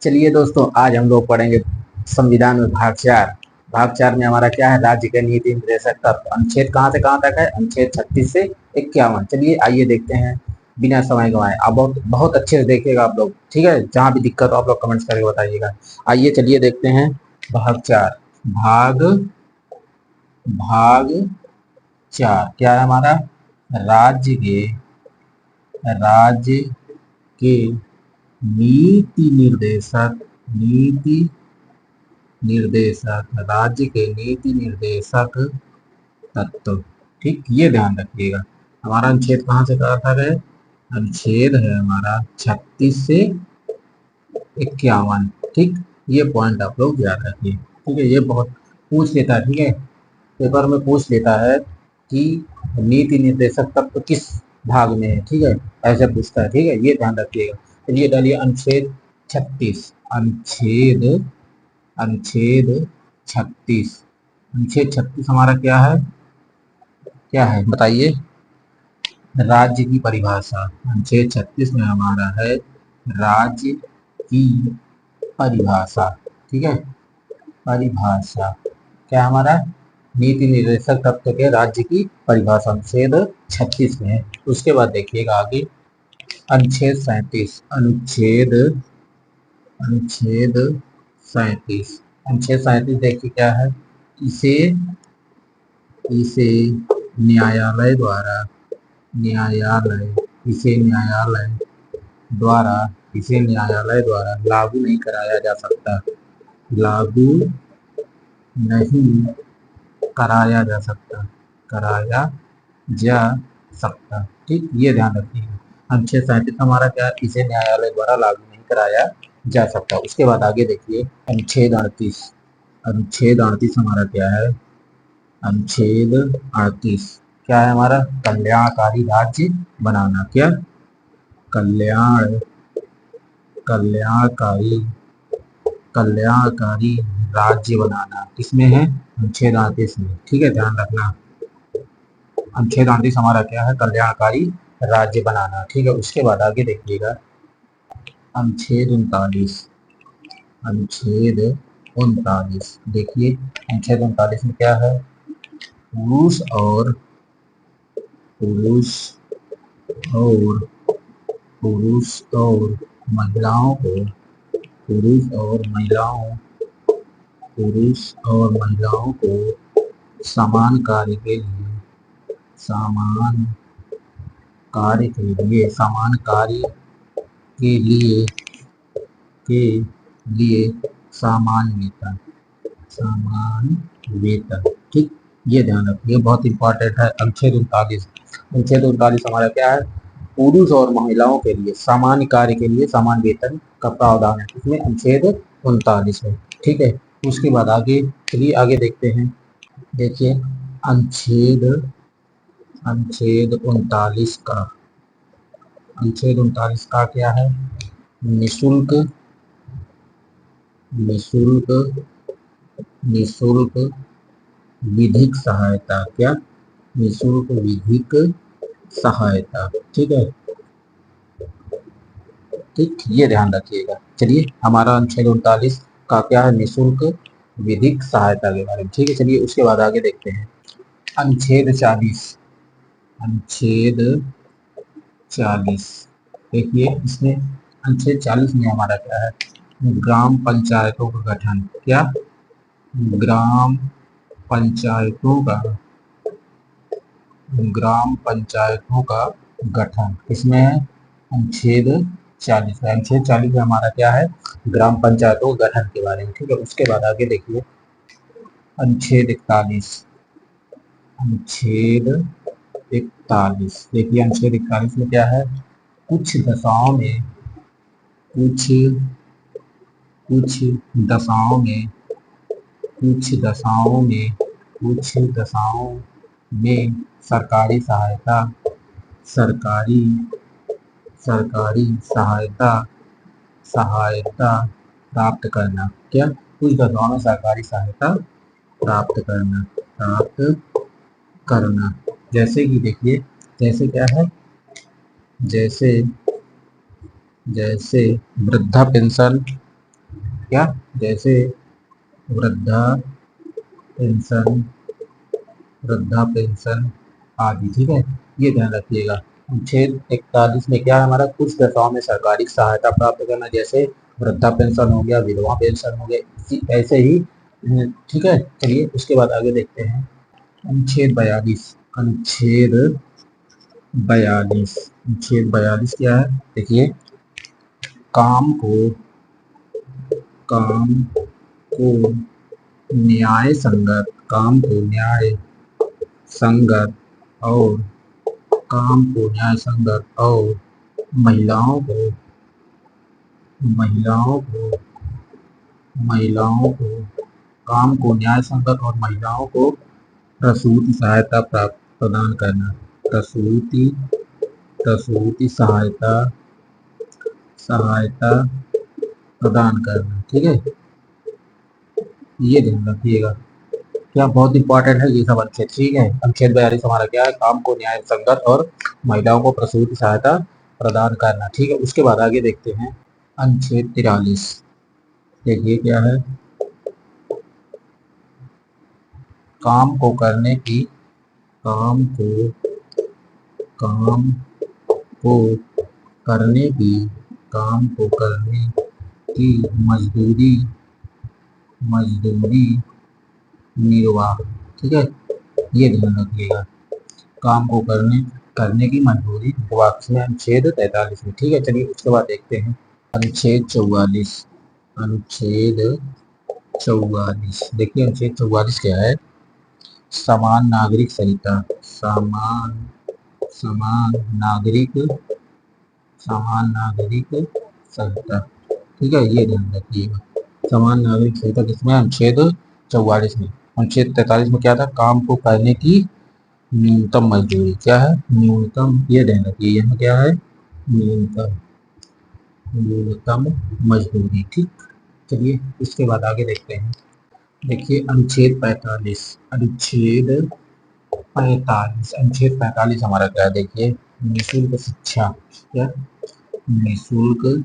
चलिए दोस्तों, आज हम लोग पढ़ेंगे संविधान में भाग 4 में हमारा क्या है, राज्य के नीति निर्देशक तत्व। अनुच्छेद कहाँ से कहाँ तक है? अनुच्छेद 36 से 51। चलिए आइए देखते हैं बिना समय गंवाए। आप बहुत बहुत अच्छे से देखिएगा आप लोग, ठीक है। जहाँ भी दिक्कत हो आप लोग कमेंट्स करके बताइएगा। आइए चलिए देखते हैं भाग 4। भाग भाग 4 क्या है हमारा? राज्य राज्य के नीति निर्देशक राज्य के नीति निर्देशक तत्व। ठीक, ये ध्यान रखिएगा। हमारा अनुच्छेद कहाँ से कहाँ तक है? अनुच्छेद है हमारा 36 से 51। ठीक, ये पॉइंट आप लोग याद रखिए। ठीक है, ये बहुत पूछ लेता है। ठीक है, पेपर में पूछ लेता है कि नीति निर्देशक तत्व किस भाग में है। ठीक है, ऐसे पूछता है। ठीक है, ये ध्यान रखिएगा। चलिए डालिए अनुच्छेद 36। अनुच्छेद 36। अनुच्छेद 36 हमारा क्या है बताइए? राज्य की परिभाषा। अनुच्छेद 36 में हमारा है राज्य की परिभाषा। ठीक है, परिभाषा क्या हमारा? नीति निर्देशक तत्व के राज्य की परिभाषा अनुच्छेद 36 में है। उसके बाद देखिएगा आगे अनुच्छेद 37। अनुच्छेद 37। अनुच्छेद 37 देखिए क्या है? इसे इसे न्यायालय द्वारा न्यायालय इसे न्यायालय द्वारा लागू नहीं कराया जा सकता। लागू नहीं कराया जा सकता ठीक, ये ध्यान रखिएगा। अनुच्छेद 37 हमारा क्या है? इसे न्यायालय द्वारा लागू नहीं कराया जा सकता। उसके बाद आगे देखिए अनुच्छेद 38। अनुच्छेद 38 हमारा क्या है? अनुच्छेद 38 क्या है हमारा? कल्याणकारी राज्य बनाना। क्या? कल्याणकारी राज्य बनाना किसमें है? अनुच्छेद 38 में। ठीक है, ध्यान रखना। अनुच्छेद 38 हमारा क्या है? कल्याणकारी राज्य बनाना। ठीक है, उसके बाद आगे देखिएगा अनुच्छेद 39। देखिए अनुच्छेद 39 में क्या है? पुरुष और पुरुष और पुरुष और महिलाओं को समान कार्य के लिए समान वेतन। ठीक, ये ध्यान रखिए, बहुत इंपॉर्टेंट है। अनुच्छेद 39 हमारा क्या है? पुरुष और महिलाओं के लिए सामान्य कार्य के लिए समान वेतन का प्रावधान है। इसमें अनुच्छेद 39 है। ठीक है, उसके बाद आगे चलिए आगे देखते हैं। देखिए अनुच्छेद 39 का क्या है? निशुल्क विधिक सहायता। क्या? निशुल्क विधिक सहायता। ठीक है, ठीक, ये ध्यान रखिएगा। चलिए हमारा अनुच्छेद 39 का क्या है? निशुल्क विधिक सहायता के बारे में। ठीक है, चलिए उसके बाद आगे देखते हैं अनुच्छेद 40। देखिए इसमें अनुच्छेद 40 में हमारा क्या है? ग्राम पंचायतों का गठन। क्या? ग्राम पंचायतों का गठन इसमें अनुच्छेद 40 है। अनुच्छेद 40 में हमारा क्या है? ग्राम पंचायतों के गठन के बारे में। ठीक है, उसके बाद आगे देखिए अनुच्छेद 41। देखिए अनुच्छेद 41 में क्या है? कुछ दशाओं में सरकारी सहायता प्राप्त करना। क्या? कुछ दशाओं में सरकारी सहायता प्राप्त करना। जैसे कि देखिए, जैसे क्या है? जैसे वृद्धा पेंशन, क्या, जैसे वृद्धा पेंशन, वृद्धा पेंशन आदि। ठीक है, ये ध्यान रखिएगा। अनुच्छेद 41 में क्या है हमारा, कुछ दशाओं में सरकारी सहायता प्राप्त करना, जैसे वृद्धा पेंशन हो गया, विधवा पेंशन हो गया, ऐसे ही। ठीक है, चलिए उसके बाद आगे देखते हैं। अनुच्छेद 42, अनुच्छेद 42 क्या है, देखिए। काम को काम को न्याय संगत, काम को न्याय संगत और काम को न्याय संगत और महिलाओं को महिलाओं को महिलाओं को काम को न्याय संगत और महिलाओं को प्रसूति सहायता प्राप्त प्रदान करना, प्रसूति प्रसूति सहायता सहायता प्रदान करना। ठीक है, ये ध्यान रखिएगा, क्या बहुत इंपॉर्टेंट है ये सब अनुच्छेद। ठीक है, अनुच्छेद 42 हमारा क्या है, काम को न्याय संगत और महिलाओं को प्रसूति सहायता प्रदान करना। ठीक है, उसके बाद आगे देखते हैं अनुच्छेद 43। देखिए क्या है, काम को करने की काम को काम को करने की काम को करने की मजदूरी मजदूरी निर्वाह। ठीक है, ये ध्यान रखिएगा, काम को करने करने की मजबूरी निर्वाह में अनुच्छेद 43 में। ठीक है, चलिए उसके बाद देखते हैं अनुच्छेद 44। अनुच्छेद 44, देखिए अनुच्छेद 44 क्या है, समान नागरिक संहिता, समान नागरिक समान नागरिक संहिता। ठीक है, ये ध्यान रखिएगा, समान नागरिक संहिता किसमें, अनुच्छेद 44 में। अनुच्छेद 43 में क्या था, काम को करने की न्यूनतम मजदूरी, क्या है, न्यूनतम, ये ध्यान रखिए, यहाँ क्या है, न्यूनतम न्यूनतम मजदूरी। ठीक, चलिए इसके बाद आगे देखते हैं। देखिए अनुच्छेद 45, अनुच्छेद 45 हमारा क्या है, देखिए निःशुल्क शिक्षा, क्या, निःशुल्क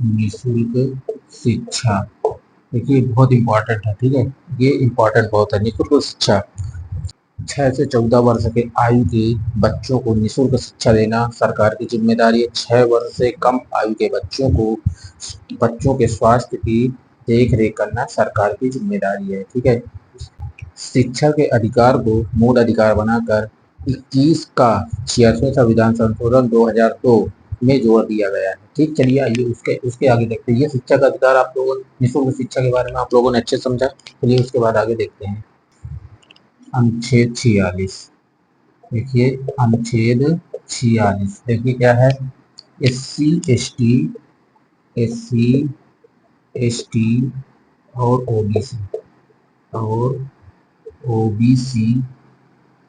निःशुल्क शिक्षा। देखिए बहुत इंपॉर्टेंट है। ठीक है, ये इंपॉर्टेंट बहुत है, निःशुल्क शिक्षा। 6 से 14 वर्ष के आयु के बच्चों को निःशुल्क शिक्षा देना सरकार की जिम्मेदारी है। 6 वर्ष से कम आयु के बच्चों के स्वास्थ्य की देख रेख करना सरकार की जिम्मेदारी है। ठीक है, शिक्षा के अधिकार को मूल अधिकार बनाकर 21 का 86वां संविधान संशोधन 2002 में जोड़ दिया गया है। ठीक, चलिए आइए उसके उसके आगे देखते हैं। ये शिक्षा का अधिकार आप लोगों निःशुल्क शिक्षा के बारे में आप लोगों ने अच्छे समझा। चलिए उसके बाद आगे देखते हैं अनुच्छेद 46। देखिए अनुच्छेद 46, देखिए क्या है, एससी एसटी एसटी और और ओबीसी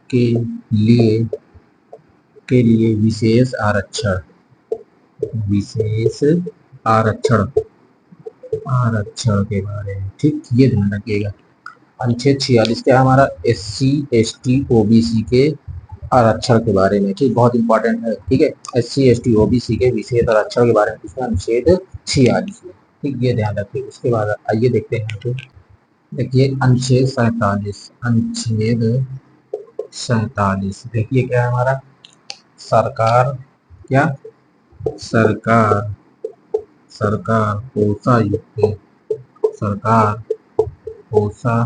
के लिए विशेष आरक्षण आरक्षण के बारे में। ठीक, ये ध्यान रखिएगा, अनुच्छेद 46 क्या है हमारा, एससी एसटी ओबीसी के आरक्षण के बारे में। ठीक, बहुत इंपॉर्टेंट है। ठीक है, एससी एसटी ओबीसी के विशेष आरक्षण के बारे में पूछना अनुच्छेद 46 में। ठीक, ये ध्यान रखिए। उसके बाद आइए देखते हैं तो देखिए अनुच्छेद 47, देखिए क्या है हमारा, सरकार, क्या, सरकार सरकार सरकार पोषा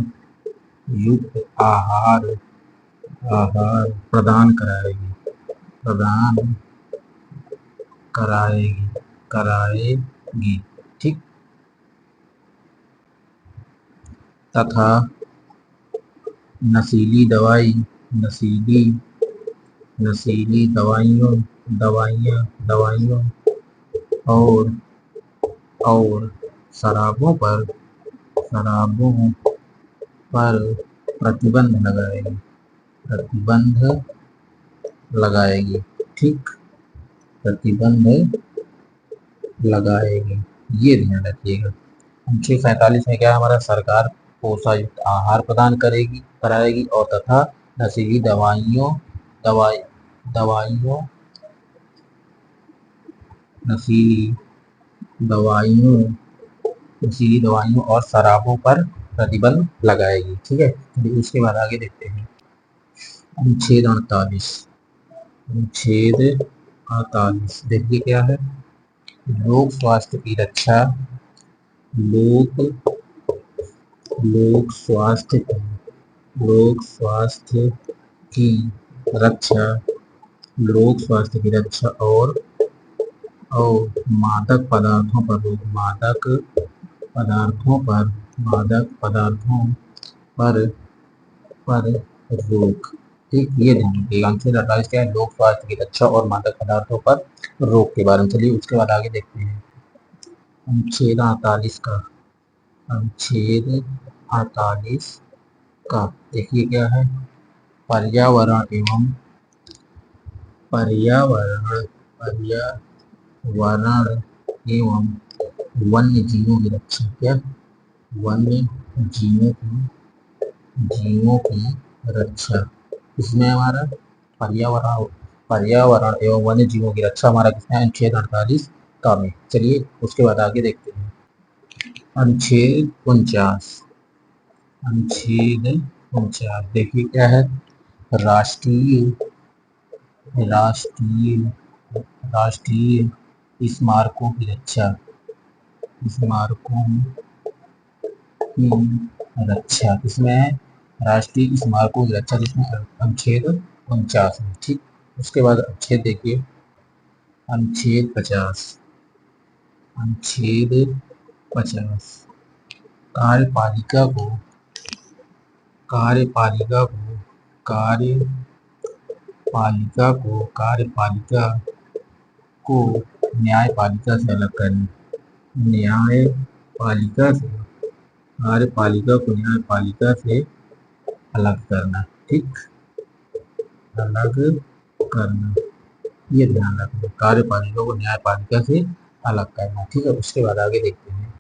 युक्त आहार प्रदान कराएगी। ठीक, तथा नशीली दवाइयों और शराबों शराबों पर प्रतिबंध लगाएगी। ठीक, प्रतिबंध लगाएगी, ये ध्यान रखिएगा। अनुच्छेद 47 में क्या है हमारा, सरकार पोषायुक्त आहार प्रदान कराएगी और तथा नशीली दवाई दवाइयों नशीली दवाइयों नशीली दवाइयों और शराबों पर प्रतिबंध लगाएगी। ठीक है, चलिए उसके बाद आगे देखते हैं। अनुच्छेद 48। अनुच्छेद 48 देखिए क्या है। लोक स्वास्थ्य की रक्षा, लोक लोक स्वास्थ्य लोक स्वास्थ्य की रक्षा, लोक स्वास्थ्य की रक्षा और मादक पदार्थों पर रोक, मादक पदार्थों पर पर रोक। ठीक, ये ध्यान रखिएगा। अनुच्छेद 48 क्या है? लोक स्वास्थ्य की रक्षा और मादक पदार्थों पर रोक के बारे में। चलिए उसके बाद आगे देखते हैं। अनुच्छेद 48 का, अनुच्छेद 48 का देखिए क्या है। पर्यावरण एवं पर्यावरण पर्यावरण एवं वन्य जीवों की रक्षा। क्या? वन्य जीवों की रक्षा। इसमें हमारा पर्यावरण पर्यावरण एवं वन्य जीवों की रक्षा हमारा किसमें है? अनुच्छेद 48 का में। चलिए उसके बाद आगे देखते हैं। अनुच्छेद 49। अनुच्छेद 49 देखिए क्या है। राष्ट्रीय राष्ट्रीय राष्ट्रीय स्मारकों की रक्षा, स्मारकों की रक्षा किसमें है? राष्ट्रीय स्मारकों की रक्षा जिसमें अनुच्छेद 49 है। ठीक, उसके बाद अनुच्छेद देखिए। अनुच्छेद 50। अनुच्छेद 50 कार्यपालिका को कार्यपालिका को कार्यपालिका को न्यायपालिका से अलग करना, न्यायपालिका से कार्यपालिका को न्यायपालिका से अलग करना। ठीक, अलग करना, ये ध्यान रखना। कार्यपालिका को न्यायपालिका से अलग करना। ठीक है, उसके बाद आगे देखते हैं।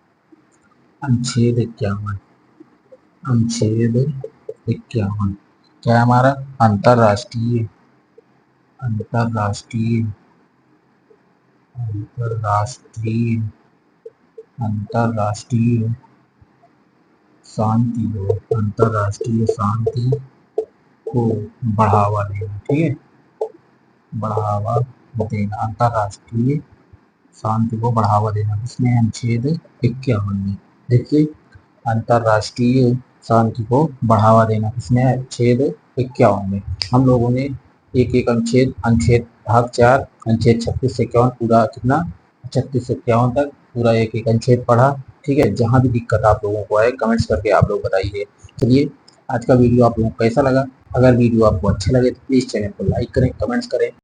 अनुच्छेद 51। अनुच्छेद 51 क्या है हमारा? अंतरराष्ट्रीय अंतरराष्ट्रीय अंतरराष्ट्रीय अंतरराष्ट्रीय शांति को बढ़ावा देना। ठीक है, बढ़ावा देना, अंतरराष्ट्रीय शांति को बढ़ावा देना। इसमें अनुच्छेद 51 में देखिए। अंतरराष्ट्रीय शांति को बढ़ावा देना इसमें अनुच्छेद 51 में। हम लोगों ने एक एक अनुच्छेद अनुच्छेद भाग 4 अनुच्छेद 36 से 51 पूरा कितना 36 से 51 तक पूरा एक एक अनुच्छेद पढ़ा। ठीक है, जहाँ भी दिक्कत आप लोगों को आए कमेंट्स करके आप लोग बताइए। चलिए आज का वीडियो आप लोगों को कैसा लगा? अगर वीडियो आपको अच्छा लगे तो प्लीज़ चैनल को लाइक करें, कमेंट्स करें।